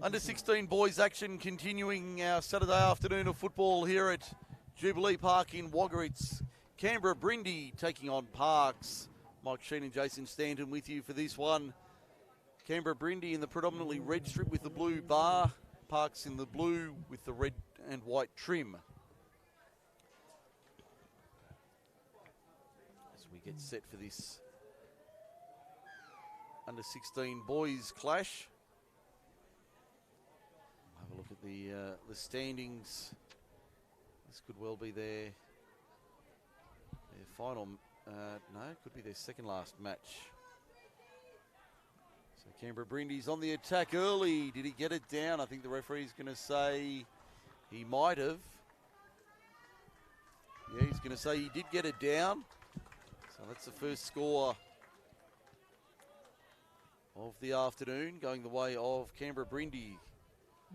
Under 16 boys action continuing our Saturday afternoon of football here at Jubilee Park in Wagga. It's Canberra Brindie taking on Parks. Mike Sheen and Jason Stanton with you for this one. Canberra Brindie in the predominantly red strip with the blue bar. Parks in the blue with the red and white trim. As we get set for this under 16 boys clash. Have a look at the standings. This could well be their final. No, it could be their second last match. So Canberra Brindie's on the attack early. Did he get it down? I think the referee's going to say he might have. Yeah, he's going to say he did get it down. So that's the first score of the afternoon, going the way of Canberra Brindie.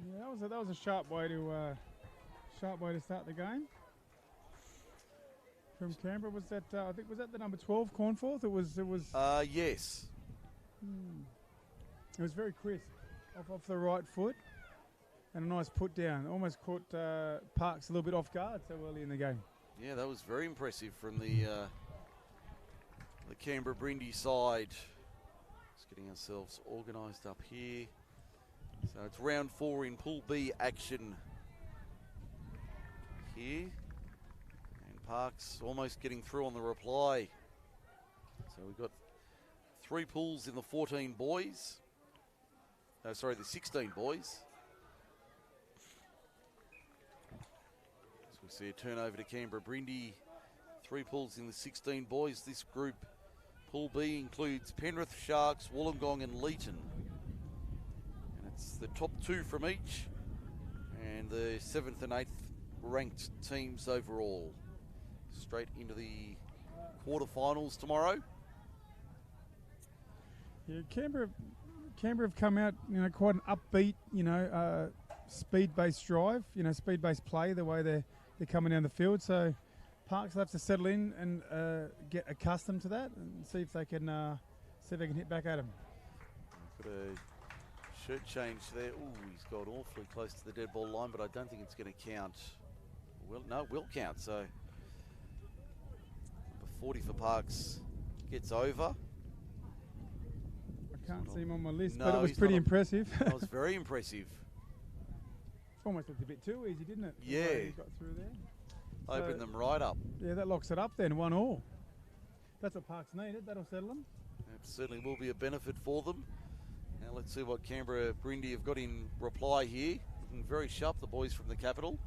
Yeah, that was a sharp way to start the game. From Canberra, was that I think was that the number 12 Cornforth? It was. Yes. It was very crisp, off the right foot, and a nice put down. Almost caught Parks a little bit off guard so early in the game. Yeah, that was very impressive from the Canberra Brindie side. Just getting ourselves organised up here. So it's round 4 in Pool B action here. And Parks almost getting through on the reply. So we've got 3 pools in the 14 boys. The 16 boys. So we see a turnover to Canberra Brindie. 3 pools in the 16 boys. This group, Pool B, includes Penrith, Sharks, Wollongong and Leeton. And it's the top 2 from each. And the 7th and 8th ranked teams overall. Straight into the quarterfinals tomorrow. Yeah, Canberra have come out, quite an upbeat, speed-based drive, speed-based play, the way they're coming down the field. So Parks will have to settle in and get accustomed to that and see if they can hit back at him. Got a shirt change there. Ooh, he's got awfully close to the dead ball line, but I don't think it's going to count. Well, no, it will count. So number 40 for Parks gets over. Can't see him on my list, no, but it was pretty impressive. That was very impressive. Almost looked a bit too easy, didn't it? Yeah. He got through there. Opened them right up. Yeah, that locks it up then, 1-1. That's what Parks needed. That'll settle them. It certainly will be a benefit for them. Now let's see what Canberra Brindie have got in reply here. Looking very sharp, the boys from the capital.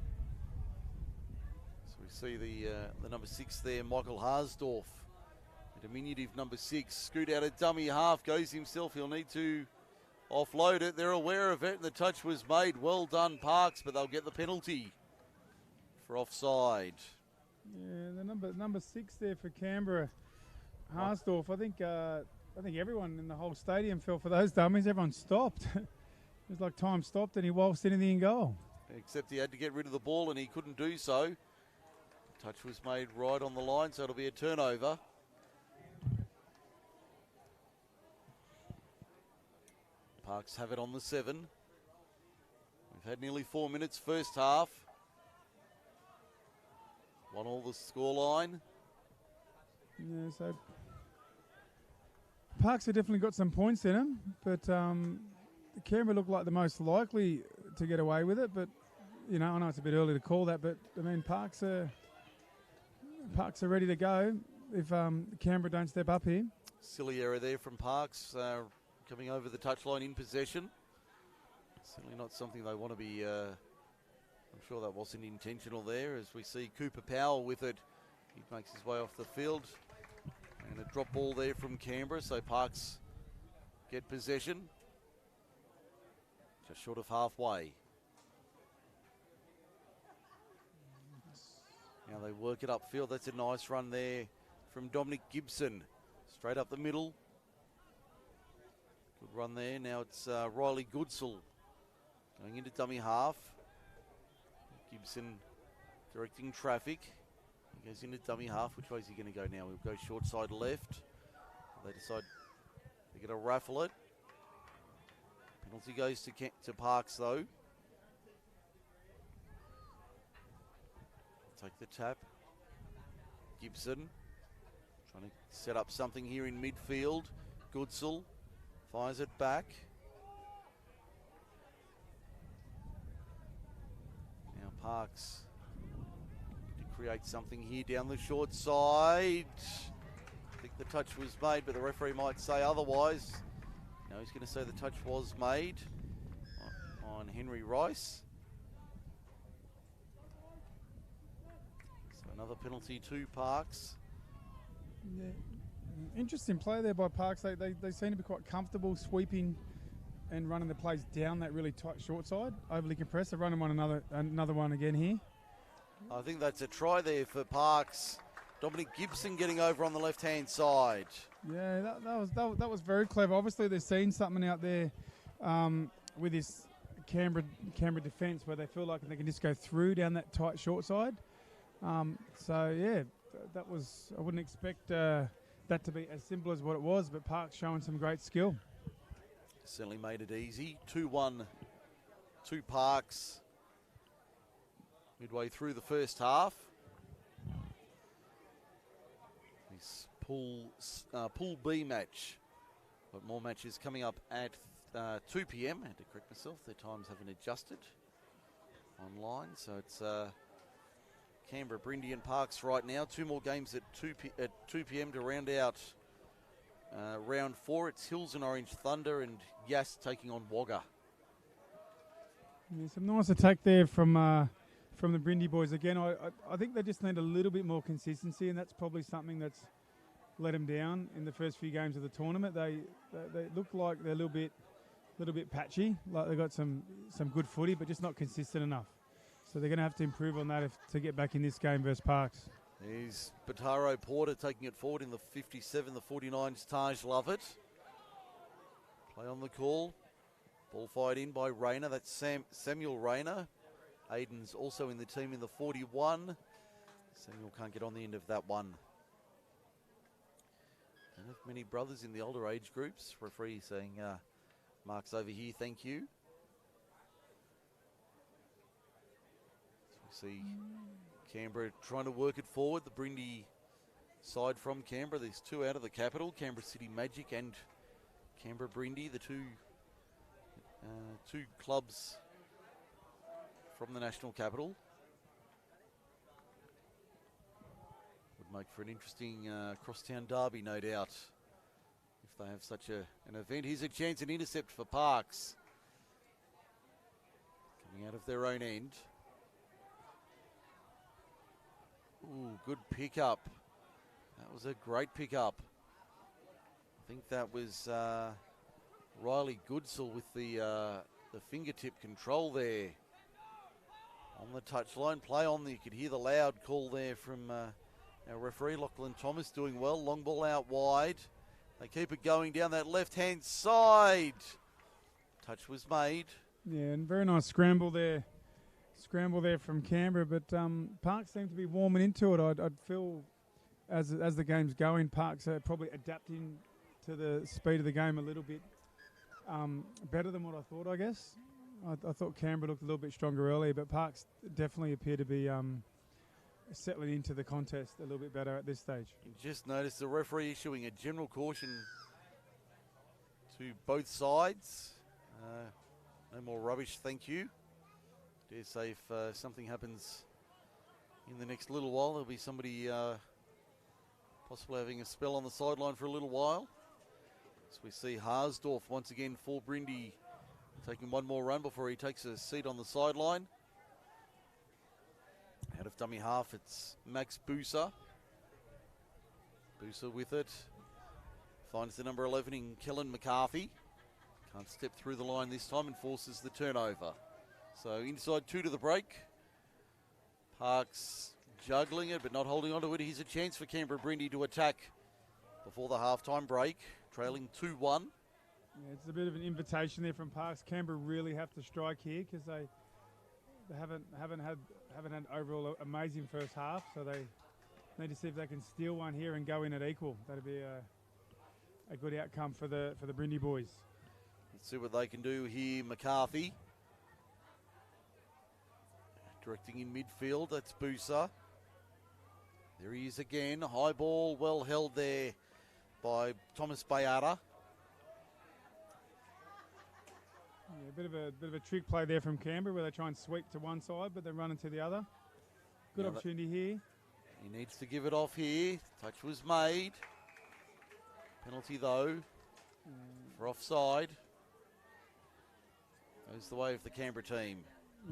So we see the number 6 there, Michael Harsdorf. Diminutive number 6, scoot out a dummy half, goes himself. He'll need to offload it. They're aware of it, and the touch was made. Well done, Parks, but they'll get the penalty for offside. Yeah, the number 6 there for Canberra, Harsdorf. I think everyone in the whole stadium fell for those dummies. Everyone stopped. It was like time stopped, and he waltzed anything in goal. Except he had to get rid of the ball, and he couldn't do so. The touch was made right on the line, so it'll be a turnover. Parks have it on the 7. We've had nearly 4 minutes first half. 1-1 the scoreline. Yeah, so Parks have definitely got some points in him, but Canberra look like the most likely to get away with it. But I know it's a bit early to call that, but I mean Parks are ready to go if Canberra don't step up here. Silly error there from Parks. Coming over the touchline in possession. Certainly not something they want to be, I'm sure that wasn't intentional there, as we see Cooper Powell with it. He makes his way off the field. And a drop ball there from Canberra, so Parks get possession. Just short of halfway. Now they work it upfield. That's a nice run there from Dominic Gibson. Straight up the middle. Good run there. Now it's Riley Goodsell going into dummy half. Gibson directing traffic. He goes into dummy half. Which way is he going to go now? We'll go short side left. They decide they're going to raffle it. Penalty goes to Parks, though. Take the tap. Gibson trying to set up something here in midfield. Goodsell fires it back. Now Parks to create something here down the short side. I think the touch was made, but the referee might say otherwise. No, he's going to say the touch was made on Henry Rice. So another penalty to Parks. Yeah. Interesting play there by Parks. They seem to be quite comfortable sweeping and running the plays down that really tight short side. Overly compressed. They're running another one again here. I think that's a try there for Parks. Dominic Gibson getting over on the left-hand side. Yeah, that was very clever. Obviously, they're seeing something out there with this Canberra defence where they feel like they can just go through down that tight short side. So yeah, that was. I wouldn't expect that to be as simple as what it was, but Parks showing some great skill. Certainly made it easy. 2-1 to Parks midway through the first half. This Pool B match. But more matches coming up at 2 p.m. I had to correct myself. Their times haven't adjusted online. So it's Canberra, Brindie and Parks right now. Two more games at 2 p.m. to round out round 4. It's Hills and Orange Thunder and Yass taking on Wagga. Yeah, some nice attack there from the Brindie boys. Again, I think they just need a little bit more consistency, and that's probably something that's let them down in the first few games of the tournament. They look like they're a little bit patchy, like they got some good footy, but just not consistent enough. So they're going to have to improve on that to get back in this game versus Parks. Here's Bataro Porter taking it forward in the 57, the 49's Taj Lovett. Play on the call. Ball fired in by Rayner. That's Samuel Rayner. Aiden's also in the team in the 41. Samuel can't get on the end of that one. Don't have many brothers in the older age groups. Referee saying, Mark's over here, thank you. So we see Canberra trying to work it forward. The Brindie side from Canberra. There's two out of the capital, Canberra City Magic and Canberra Brindie, the two clubs from the national capital. Would make for an interesting crosstown derby, no doubt, if they have such an event. Here's a chance, an intercept for Parks. Coming out of their own end. Ooh, good pickup. That was a great pickup. I think that was Riley Goodsell with the fingertip control there. On the touchline, play on. You could hear the loud call there from our referee, Lachlan Thomas, doing well. Long ball out wide. They keep it going down that left-hand side. Touch was made. Yeah, and very nice scramble there. Scramble there from Canberra, but Parks seem to be warming into it. I'd feel as the game's going, Parks are probably adapting to the speed of the game a little bit better than what I thought, I guess. I thought Canberra looked a little bit stronger earlier, but Parks definitely appear to be settling into the contest a little bit better at this stage. You just noticed the referee issuing a general caution to both sides. No more rubbish, thank you. Dare say if something happens in the next little while, there'll be somebody possibly having a spell on the sideline for a little while. So we see Harsdorf once again for Brindie taking one more run before he takes a seat on the sideline. Out of dummy half, it's Max Booser. Booser with it. Finds the number 11 in Kellen McCarthy. Can't step through the line this time and forces the turnover. So inside 2 to the break. Parks juggling it but not holding on to it. Here's a chance for Canberra Brindie to attack before the halftime break. Trailing 2-1. Yeah, it's a bit of an invitation there from Parks. Canberra really have to strike here because they haven't had overall amazing first half, so they need to see if they can steal one here and go in at equal. That'd be a good outcome for the Brindie boys. See what they can do here. McCarthy directing in midfield. That's Booser. There he is again. High ball, well held there by Thomas Bayata. Yeah, a bit of a trick play there from Canberra where they try and sweep to one side, but they're running to the other. Good opportunity here. He needs to give it off here. Touch was made. Penalty though for offside. Goes the way of the Canberra team.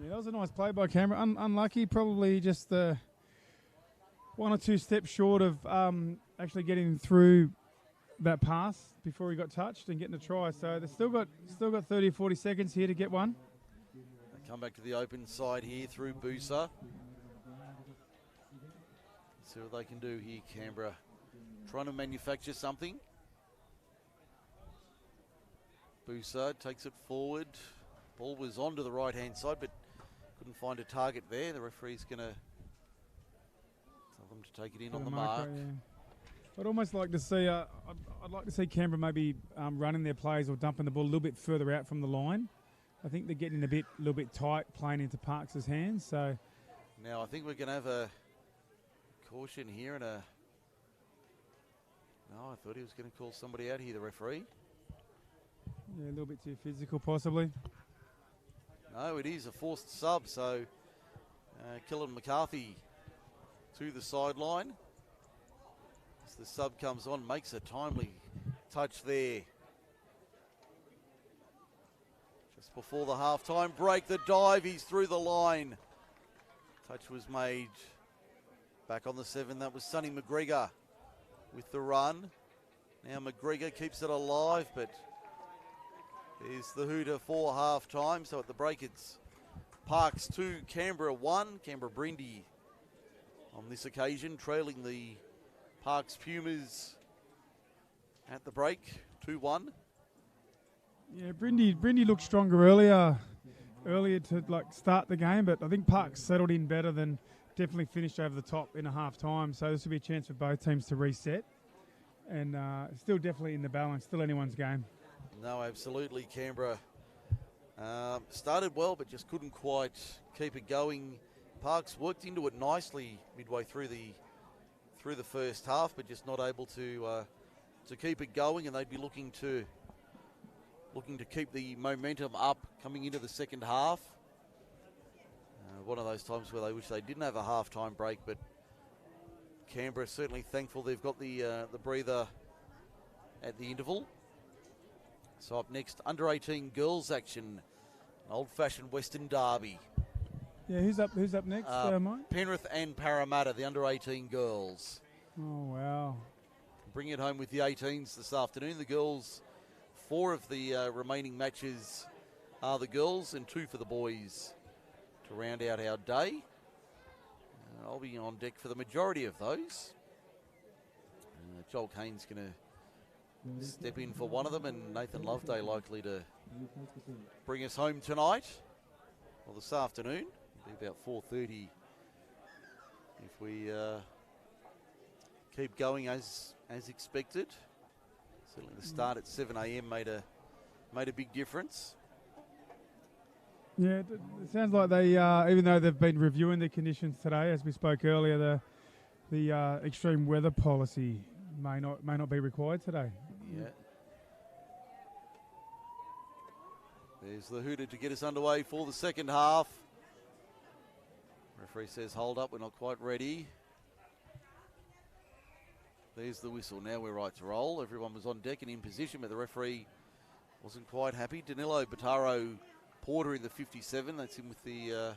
Yeah, that was a nice play by Canberra. Unlucky, probably just one or two steps short of actually getting through that pass before he got touched and getting a try. So they've still got 30 or 40 seconds here to get one. They come back to the open side here through Booser. See what they can do here, Canberra. Trying to manufacture something. Booser takes it forward. Ball was onto the right-hand side, but couldn't find a target there. The referee's going to tell them to take it in on the mark. Yeah. I'd almost like to see. I'd like to see Canberra maybe running their plays or dumping the ball a little bit further out from the line. I think they're getting a little bit tight playing into Parks' hands. So now I think we're going to have a caution here and a. No, I thought he was going to call somebody out here. The referee. Yeah, a little bit too physical, possibly. No, it is a forced sub. So Killen McCarthy to the sideline. As the sub comes on, makes a timely touch there. Just before the half-time break, the dive, he's through the line. Touch was made. Back on the 7, that was Sonny McGregor with the run. Now McGregor keeps it alive, but there's the hooter for half-time. So at the break, it's Parks 2, Canberra 1. Canberra Brindie on this occasion, trailing the Parks Pumas at the break, 2-1. Yeah, Brindie looked stronger earlier to start the game, but I think Parks settled in better than definitely finished over the top in a half time. So this will be a chance for both teams to reset, and still definitely in the balance, still anyone's game. No, absolutely. Canberra started well, but just couldn't quite keep it going. Parks worked into it nicely midway through the first half, but just not able to keep it going, and they'd be looking to keep the momentum up coming into the second half. One of those times where they wish they didn't have a half-time break, but Canberra certainly thankful they've got the breather at the interval. So up next, under-18 girls action, an old-fashioned Western derby. Yeah, who's up next, Mike? Penrith and Parramatta, the under-18 girls. Oh, wow. Bring it home with the 18s this afternoon. The girls, 4 of the remaining matches are the girls and 2 for the boys to round out our day. I'll be on deck for the majority of those. Joel Kane's going to step in for one of them, and Nathan Loveday likely to bring us home tonight or this afternoon. It'll be about 4:30 if we keep going as expected. Certainly the start at 7 a.m. made a big difference. Yeah, it sounds like they, even though they've been reviewing the conditions today, as we spoke earlier, the extreme weather policy may not be required today. Yeah. There's the hooter to get us underway for the second half. Referee says, hold up, we're not quite ready. There's the whistle. Now we're right to roll. Everyone was on deck and in position, but the referee wasn't quite happy. Danilo Bataro Porter in the 57. That's him with the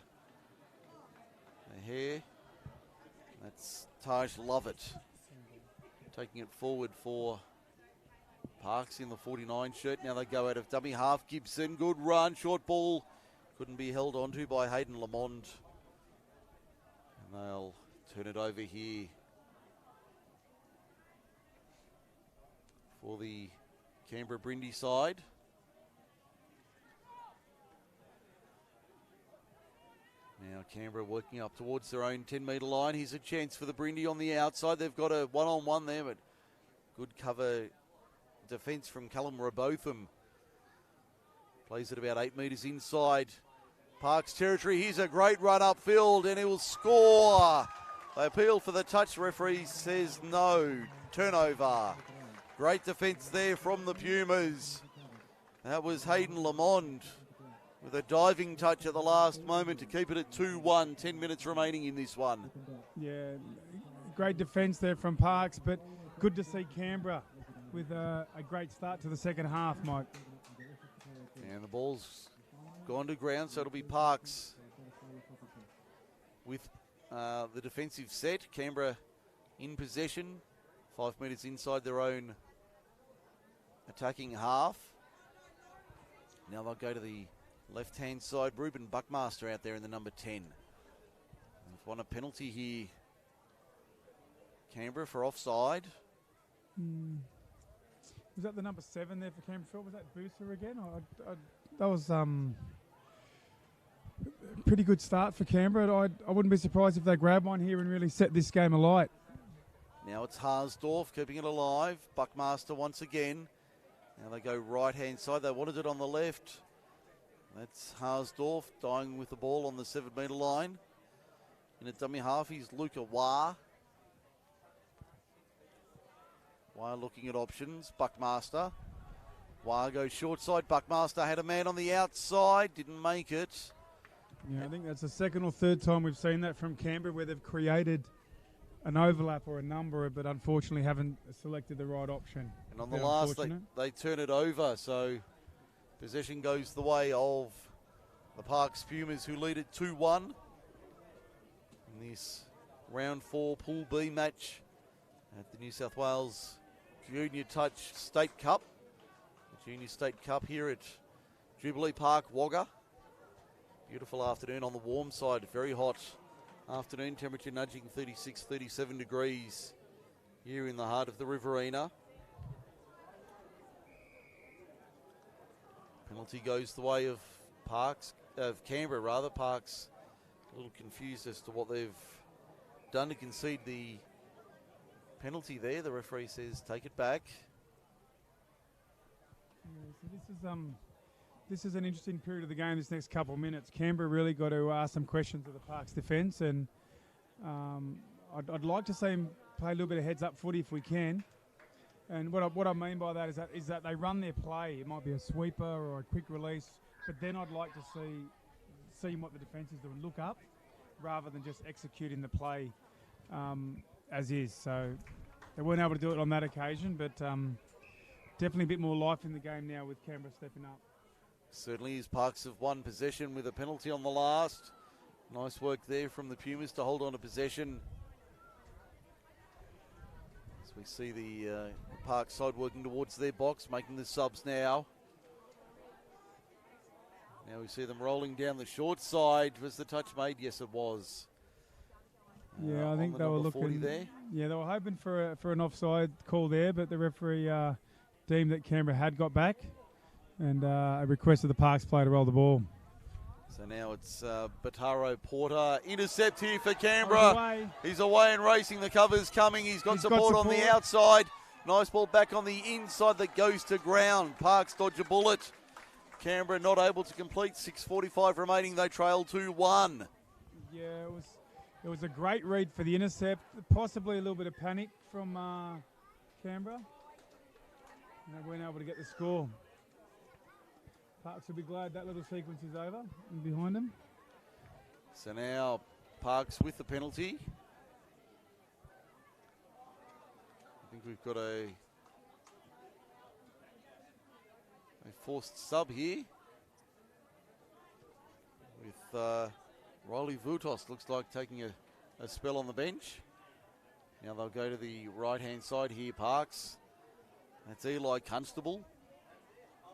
hair. That's Taj Lovett taking it forward for Parks in the 49 shirt. Now they go out of dummy half. Gibson, good run. Short ball. Couldn't be held onto by Hayden Lamond. And they'll turn it over here for the Canberra Brindie side. Now Canberra working up towards their own 10-metre line. Here's a chance for the Brindie on the outside. They've got a one-on-one there, but good cover defence from Callum Robotham. Plays it about 8 metres inside Parks territory. Here's a great run upfield and he will score. They appeal for the touch. Referee says no. Turnover. Great defence there from the Pumas. That was Hayden Lamond with a diving touch at the last moment to keep it at 2-1. 10 minutes remaining in this one. Yeah, great defence there from Parks, but good to see Canberra with a great start to the second half, Mike. And the ball's gone to ground, so it'll be Parks with the defensive set. Canberra in possession, 5 metres inside their own attacking half. Now they'll go to the left-hand side. Ruben Buckmaster out there in the number 10. They've won a penalty here. Canberra for offside. Was that the number 7 there for Canberra? Was that Booster again? That was pretty good start for Canberra. I wouldn't be surprised if they grab one here and really set this game alight. Now it's Harsdorf keeping it alive. Buckmaster once again. Now they go right-hand side. They wanted it on the left. That's Harsdorf dying with the ball on the 7-metre line. In a dummy half, he's Luca Wah. Wah looking at options. Buckmaster. Wah goes short side. Buckmaster had a man on the outside. Didn't make it. Yeah, I think that's the second or third time we've seen that from Canberra where they've created an overlap or a number, but unfortunately haven't selected the right option. And on the last, they turn it over, so possession goes the way of the Parks Pumas, who lead it 2-1 in this round 4 Pool B match at the New South Wales Junior Touch State Cup. The Junior State Cup here at Jubilee Park, Wagga. Beautiful afternoon on the warm side, very hot afternoon, temperature nudging 36, 37 degrees here in the heart of the Riverina. Penalty goes the way of Canberra rather. Parks a little confused as to what they've done to concede the penalty there. The referee says take it back. Yeah, so this is an interesting period of the game, this next couple of minutes. Canberra really got to ask some questions of the Parks defence, and I'd like to see him play a little bit of heads-up footy if we can. And what I mean by that is that they run their play. It might be a sweeper or a quick release, but then I'd like to see what the defence is doing. Look up rather than just executing the play as is. So they weren't able to do it on that occasion, but definitely a bit more life in the game now with Canberra stepping up. Certainly is. Parks have won possession with a penalty on the last. Nice work there from the Pumas to hold on to possession. As we see the Parks side working towards their box, making the subs now. Now we see them rolling down the short side. Was the touch made? Yes, it was. Yeah, I think they were looking there. Yeah, they were hoping for an offside call there, but the referee deemed that Canberra had got back and requested the Parks player to roll the ball. So now it's Bataro Porter. Intercept here for Canberra. He's away and racing. The cover's coming. He's got support on the outside. Nice ball back on the inside that goes to ground. Parks dodge a bullet. Canberra not able to complete. 6:45 remaining. They trail 2-1. Yeah, it was a great read for the intercept. Possibly a little bit of panic from Canberra. And they weren't able to get the score. Parks will be glad that little sequence is over and behind them. So now Parks with the penalty. I think we've got a forced sub here with Riley Vutos, looks like taking a spell on the bench. Now they'll go to the right-hand side here, Parks. That's Eli Constable.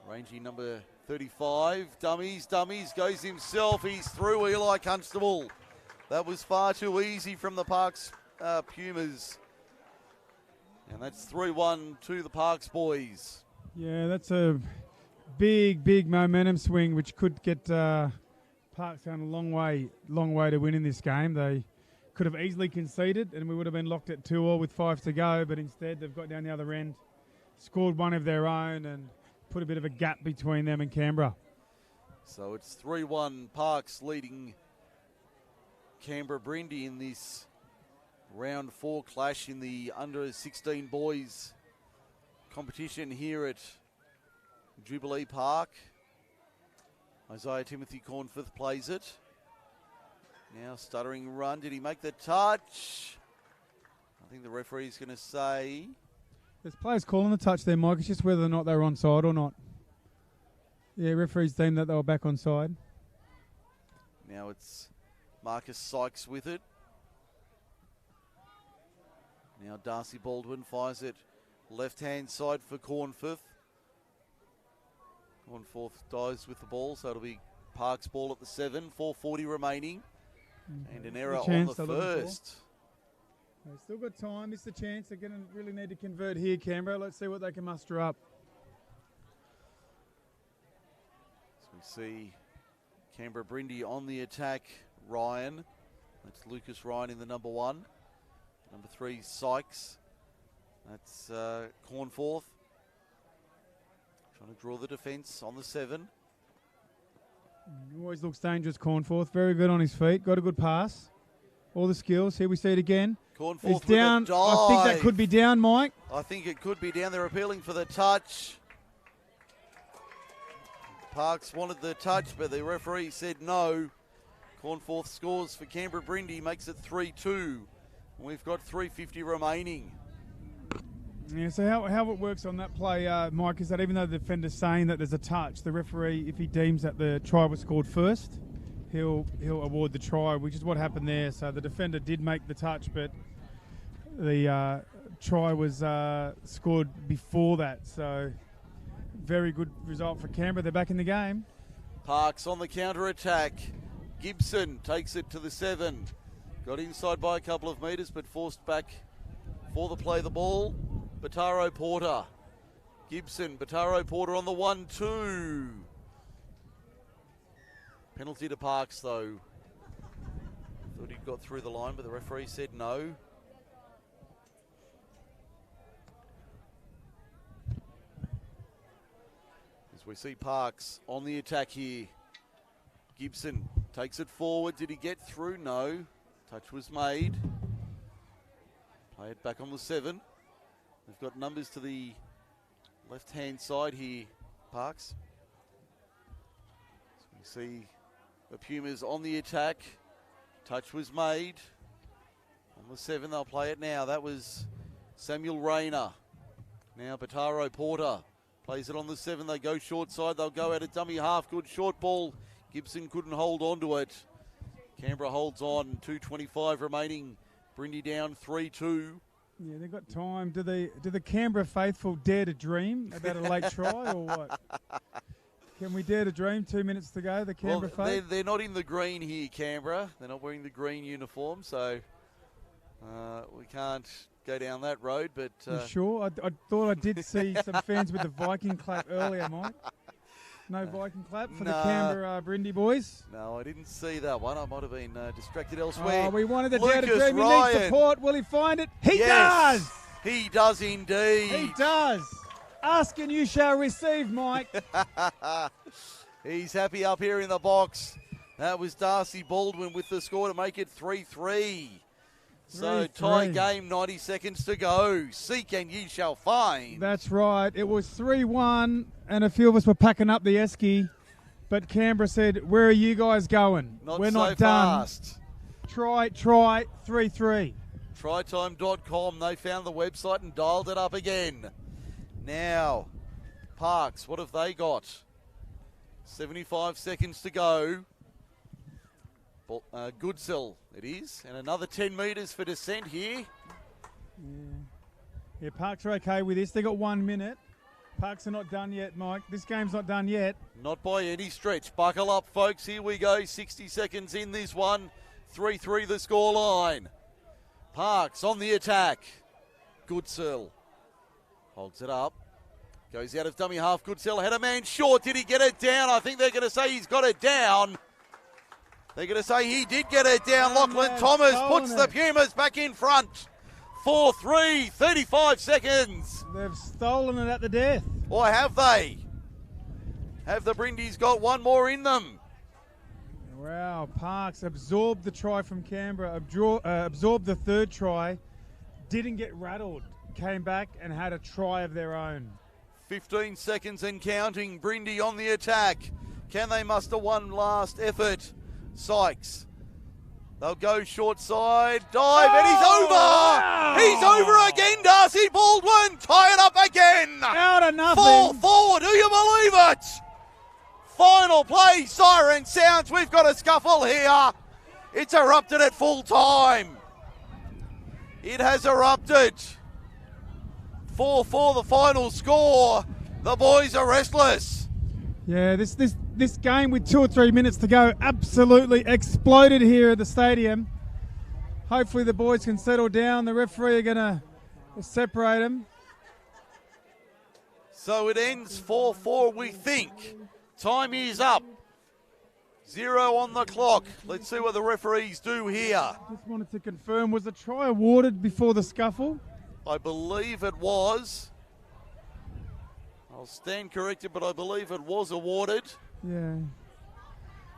Rangy number 35. Dummies, goes himself. He's through, Eli Constable. That was far too easy from the Parks Pumas. And that's 3-1 to the Parks boys. Yeah, that's a big momentum swing, which could get Parks going a long way to win in this game. They could have easily conceded, and we would have been locked at 2-2 with 5 to go, but instead they've got down the other end, scored one of their own, and put a bit of a gap between them and Canberra. So it's 3-1 Parks leading Canberra Brindie in this round 4 clash in the under 16 boys competition here at Jubilee Park. Isaiah Timothy Cornforth plays it. Now stuttering run. Did he make the touch? I think the referee's going to say... There's players calling the touch there, Mike. It's just whether or not they were onside or not. Yeah, referees deemed that they were back onside. Now it's Marcus Sykes with it. Now Darcy Baldwin fires it left-hand side for Cornforth. Cornforth dives with the ball, so it'll be Parks' ball at the 7. 4:40 remaining. And an error on the first. They've still got time. This is the chance. They're going to really need to convert here, Canberra. Let's see what they can muster up. So we see Canberra Brindie on the attack. Ryan. That's Lucas Ryan in the number 1. Number 3, Sykes. That's Cornforth. Trying to draw the defence on the 7. Always looks dangerous, Cornforth. Very good on his feet. Got a good pass. All the skills. Here we see it again. Cornforth He's down. with a dive. I think that could be down, Mike. I think it could be down. They're appealing for the touch. Parks wanted the touch, but the referee said no. Cornforth scores for Canberra Brindie, makes it 3-2. We've got 3:50 remaining. Yeah, so how it works on that play, Mike, is that even though the defender's saying that there's a touch, the referee, if he deems that the try was scored first, he'll award the try, which is what happened there. So the defender did make the touch, but the try was scored before that. So very good result for Canberra. They're back in the game. Parks on the counter-attack. Gibson takes it to the 7. Got inside by a couple of metres, but forced back for the play the ball. Bataro Porter. Gibson, Bataro Porter on the 1-2. Penalty to Parks, though. Thought he'd got through the line, but the referee said no. As we see Parks on the attack here. Gibson takes it forward. Did he get through? No. Touch was made. Play it back on the 7. They've got numbers to the left-hand side here, Parks. So we see the Pumas on the attack. Touch was made. On the 7, they'll play it now. That was Samuel Rayner. Now Bataro Porter plays it on the 7. They go short side. They'll go out a dummy half. Good short ball. Gibson couldn't hold on to it. Canberra holds on. 2:25 remaining. Brindie down 3-2. Yeah, they've got time. Do the Canberra faithful dare to dream about a late try or what? Can we dare to dream? 2 minutes to go, the Canberra faithful? They're not in the green here, Canberra. They're not wearing the green uniform, so we can't go down that road. But you sure? I thought I did see some fans with the Viking clap earlier, Mike. No Viking clap for the Canberra Brindie boys? No, I didn't see that one. I might have been distracted elsewhere. Oh, we wanted the Lucas dare to dream. He Ryan. needs support. Will he find it? He Yes, does! He does indeed. He does. Ask and you shall receive, Mike. He's happy up here in the box. That was Darcy Baldwin with the score to make it 3-3. So 3-3. tie game, 90 seconds to go. Seek and ye shall find. That's right. It was 3-1, and a few of us were packing up the esky. But Canberra said, where are you guys going? We're so not done. fast. Try, 3-3. Trytime.com, they found the website and dialed it up again. Now, Parks, what have they got? 75 seconds to go. Goodsell, it is. And another 10 metres for descent here. Yeah, Parks are okay with this. They got 1 minute. Parks are not done yet, Mike. This game's not done yet. Not by any stretch. Buckle up, folks. Here we go. 60 seconds in this one. 3-3 the scoreline. Parks on the attack. Goodsell holds it up. Goes out of dummy half. Goodsell had a man short. Did he get it down? I think they're going to say he's got it down. They're going to say he did get it down. Lachlan Thomas puts the Pumas back in front. 4-3, 35 seconds. They've stolen it at the death. Or have they? Have the Brindies got one more in them? Wow, Parks absorbed the try from Canberra, absorbed the third try, didn't get rattled, came back and had a try of their own. 15 seconds and counting. Brindie on the attack. Can they muster one last effort? Sykes. They'll go short side, dive, and he's over! Wow. He's over again, Darcy Baldwin! Tie it up again! Out of nothing. Fall forward, do you believe it? Final play, siren sounds, we've got a scuffle here. It's erupted at full time. It has erupted. 4-4 the final score. The boys are restless. Yeah, this game with 2 or 3 minutes to go absolutely exploded here at the stadium. Hopefully the boys can settle down. The referee are going to separate them. So it ends 4-4, we think. Time is up. 0 on the clock. Let's see what the referees do here. Just wanted to confirm, was the try awarded before the scuffle? I believe it was. I'll stand corrected, but I believe it was awarded. Yeah.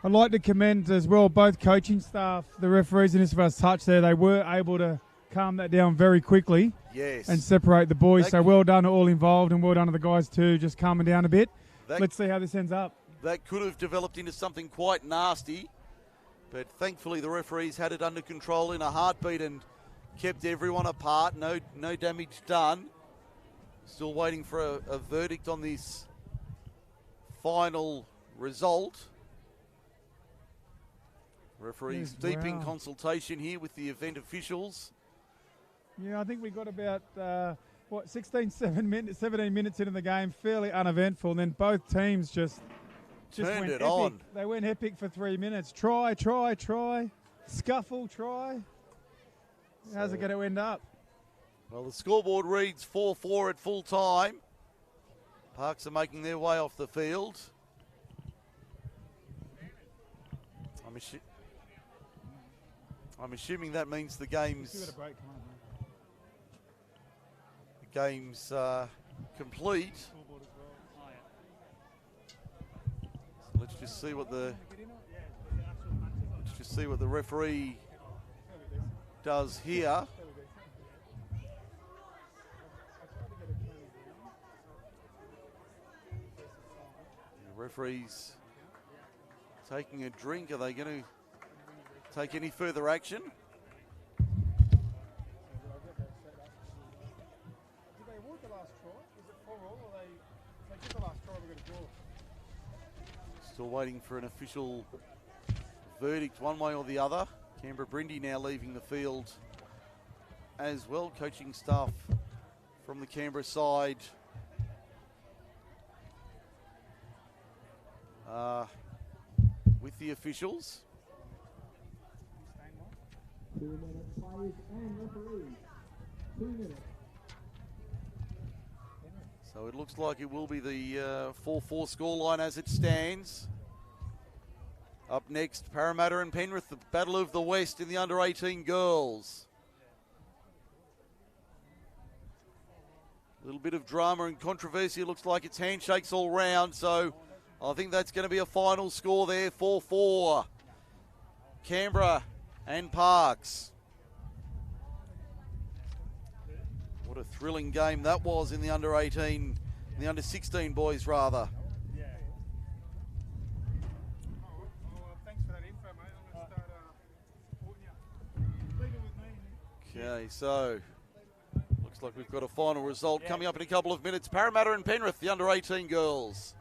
I'd like to commend as well both coaching staff, the referees in this first touch there. They were able to calm that down very quickly. Yes. And separate the boys. So well done to all involved and well done to the guys too, just calming down a bit. Let's see how this ends up. That could have developed into something quite nasty, but thankfully the referees had it under control in a heartbeat and kept everyone apart. No damage done. Still waiting for a verdict on this final result. Referees deep in consultation here with the event officials. Yeah, I think we got about 17 minutes into the game, fairly uneventful. And then both teams just turned went it epic. on. They went epic for 3 minutes. Try, scuffle, try. How's it going to end up? Well, the scoreboard reads 4-4 at full time. Parks are making their way off the field. I'm assuming that means the game's complete. So let's just see what the referee does here. The referee's taking a drink. Are they going to take any further action? Still waiting for an official verdict one way or the other. Canberra Brindie now leaving the field as well. Coaching staff from the Canberra side with the officials. So it looks like it will be the 4-4 scoreline as it stands. Up next, Parramatta and Penrith, the Battle of the West in the under-18 girls. A little bit of drama and controversy. It looks like it's handshakes all round, so I think that's going to be a final score there, 4-4. Canberra and Parks. What a thrilling game that was in the under-18, the under-16 boys rather. Okay, so looks like we've got a final result coming up in a couple of minutes. Parramatta and Penrith, the under-18 girls.